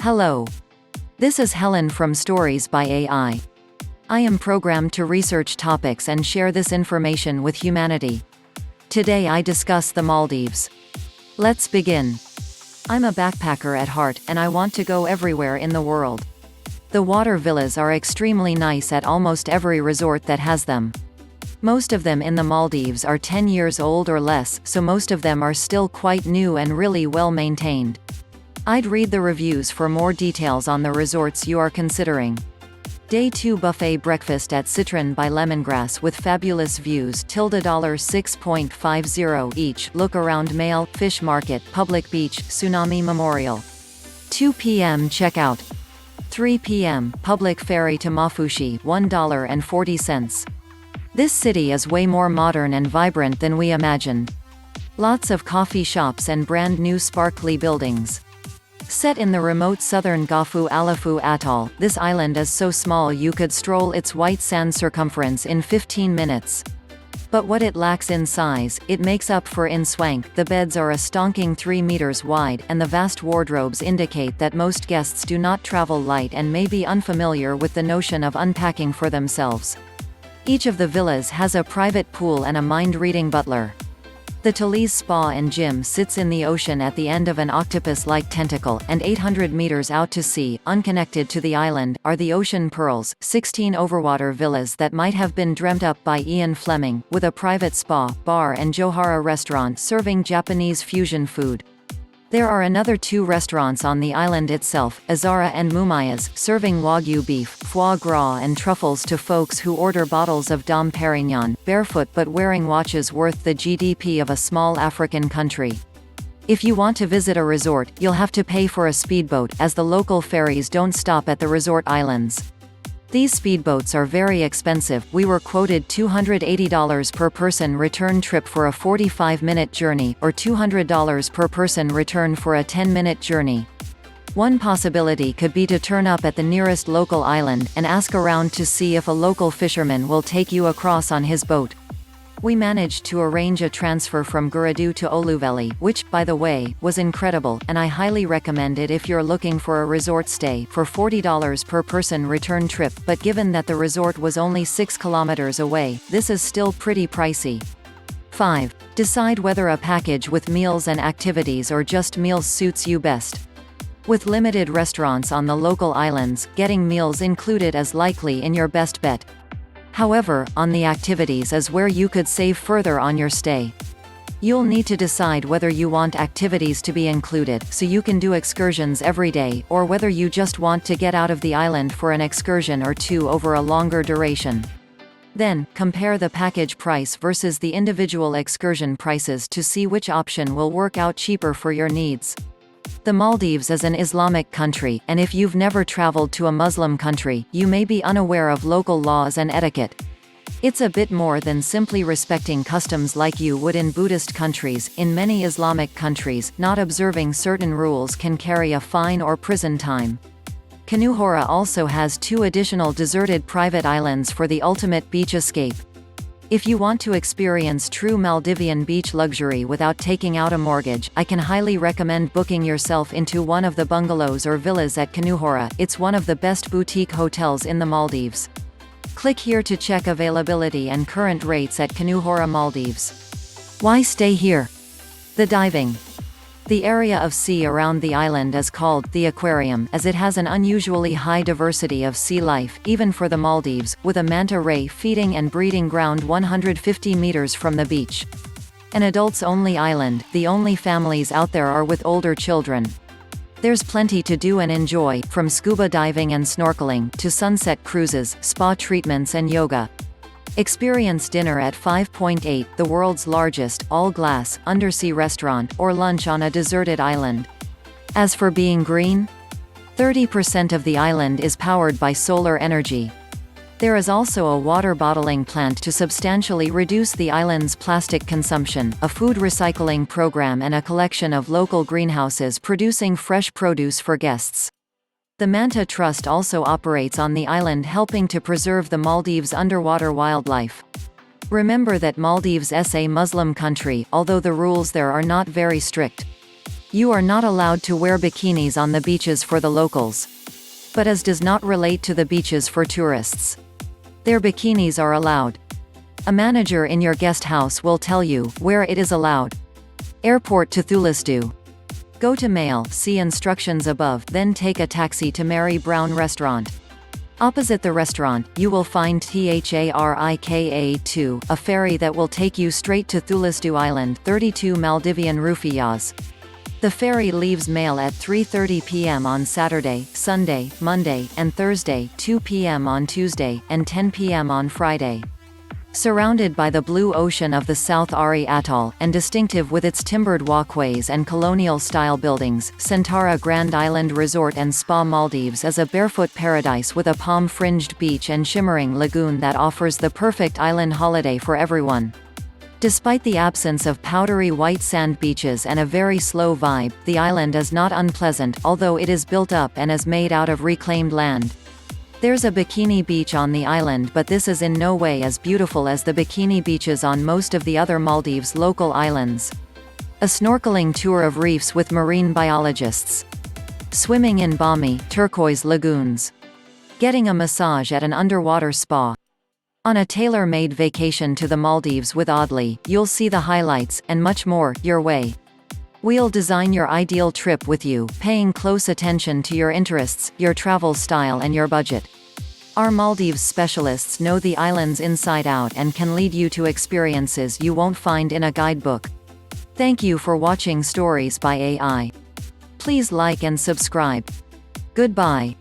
Hello. This is Helen from Stories by AI. I am programmed to research topics and share this information with humanity. Today I discuss the Maldives. Let's begin. I'm a backpacker at heart, and I want to go everywhere in the world. The water villas are extremely nice at almost every resort that has them. Most of them in the Maldives are 10 years old or less, so most of them are still quite new and really well maintained. I'd read the reviews for more details on the resorts you are considering. Day 2 buffet breakfast at Citron by LEmongrass with fabulous views $6.50 each. Look around Mail, Fish Market, Public Beach, Tsunami Memorial. 2 p.m. checkout. 3 p.m. public ferry to Maafushi $1.40. This city is way more modern and vibrant than we imagined. Lots of coffee shops and brand new sparkly buildings. Set in the remote southern Alafu Atoll, this island is so small you could stroll its white sand circumference in 15 minutes. But what it lacks in size, it makes up for in swank. The beds are a stonking 3 meters wide, and the vast wardrobes indicate that most guests do not travel light and may be unfamiliar with the notion of unpacking for themselves. Each of the villas has a private pool and a mind-reading butler. The Talise Spa and Gym sits in the ocean at the end of an octopus-like tentacle, and 800 meters out to sea, unconnected to the island, are the Ocean Pearls, 16 overwater villas that might have been dreamt up by Ian Fleming, with a private spa, bar and Johara restaurant serving Japanese fusion food. There are another 2 restaurants on the island itself, Azara and Mumaya's, serving Wagyu beef, foie gras and truffles to folks who order bottles of Dom Perignon, barefoot but wearing watches worth the GDP of a small African country. If you want to visit a resort, you'll have to pay for a speedboat, as the local ferries don't stop at the resort islands. These speedboats are very expensive. We were quoted $280 per person return trip for a 45-minute journey, or $200 per person return for a 10-minute journey. One possibility could be to turn up at the nearest local island, and ask around to see if a local fisherman will take you across on his boat. We managed to arrange a transfer from Guradu to Oluveli, which, by the way, was incredible, and I highly recommend it if you're looking for a resort stay, for $40 per person return trip, but given that the resort was only 6 kilometers away, this is still pretty pricey. 5. Decide whether a package with meals and activities or just meals suits you best. With limited restaurants on the local islands, getting meals included is likely in your best bet. However, on the activities is where you could save further on your stay. You'll need to decide whether you want activities to be included, so you can do excursions every day, or whether you just want to get out of the island for an excursion or 2 over a longer duration. Then, compare the package price versus the individual excursion prices to see which option will work out cheaper for your needs. The Maldives is an Islamic country, and if you've never traveled to a Muslim country, you may be unaware of local laws and etiquette. It's a bit more than simply respecting customs like you would in Buddhist countries. In many Islamic countries, not observing certain rules can carry a fine or prison time. Canohora also has 2 additional deserted private islands for the ultimate beach escape. If you want to experience true Maldivian beach luxury without taking out a mortgage, I can highly recommend booking yourself into one of the bungalows or villas at Canohora. It's one of the best boutique hotels in the Maldives. Click here to check availability and current rates at Canohora, Maldives. Why stay here? The diving. The area of sea around the island is called the aquarium, as it has an unusually high diversity of sea life, even for the Maldives, with a manta ray feeding and breeding ground 150 meters from the beach. An adults-only island, the only families out there are with older children. There's plenty to do and enjoy, from scuba diving and snorkeling, to sunset cruises, spa treatments and yoga. Experience dinner at 5.8, the world's largest, all-glass, undersea restaurant, or lunch on a deserted island. As for being green, 30% of the island is powered by solar energy. There is also a water bottling plant to substantially reduce the island's plastic consumption, a food recycling program and a collection of local greenhouses producing fresh produce for guests. The Manta Trust also operates on the island, helping to preserve the Maldives' underwater wildlife. Remember that Maldives is a Muslim country, although the rules there are not very strict. You are not allowed to wear bikinis on the beaches for the locals. But as does not relate to the beaches for tourists. Their bikinis are allowed. A manager in your guest house will tell you where it is allowed. Airport to Thulisdu. Go to Mail, see instructions above, then take a taxi to Mary Brown Restaurant. Opposite the restaurant, you will find Tharika-2, a ferry that will take you straight to Thulisdu Island, 32 Maldivian rupiahs. The ferry leaves Mail at 3:30 p.m. on Saturday, Sunday, Monday, and Thursday, 2 p.m. on Tuesday, and 10 p.m. on Friday. Surrounded by the blue ocean of the South Ari Atoll, and distinctive with its timbered walkways and colonial-style buildings, Centara Grand Island Resort and Spa Maldives is a barefoot paradise with a palm-fringed beach and shimmering lagoon that offers the perfect island holiday for everyone. Despite the absence of powdery white sand beaches and a very slow vibe, the island is not unpleasant, although it is built up and is made out of reclaimed land. There's a bikini beach on the island, but this is in no way as beautiful as the bikini beaches on most of the other Maldives' local islands. A snorkeling tour of reefs with marine biologists. Swimming in balmy, turquoise lagoons. Getting a massage at an underwater spa. On a tailor-made vacation to the Maldives with Audley, you'll see the highlights, and much more, your way. We'll design your ideal trip with you, paying close attention to your interests, your travel style and your budget. Our Maldives specialists know the islands inside out and can lead you to experiences you won't find in a guidebook. Thank you for watching Stories by AI. Please like and subscribe. Goodbye.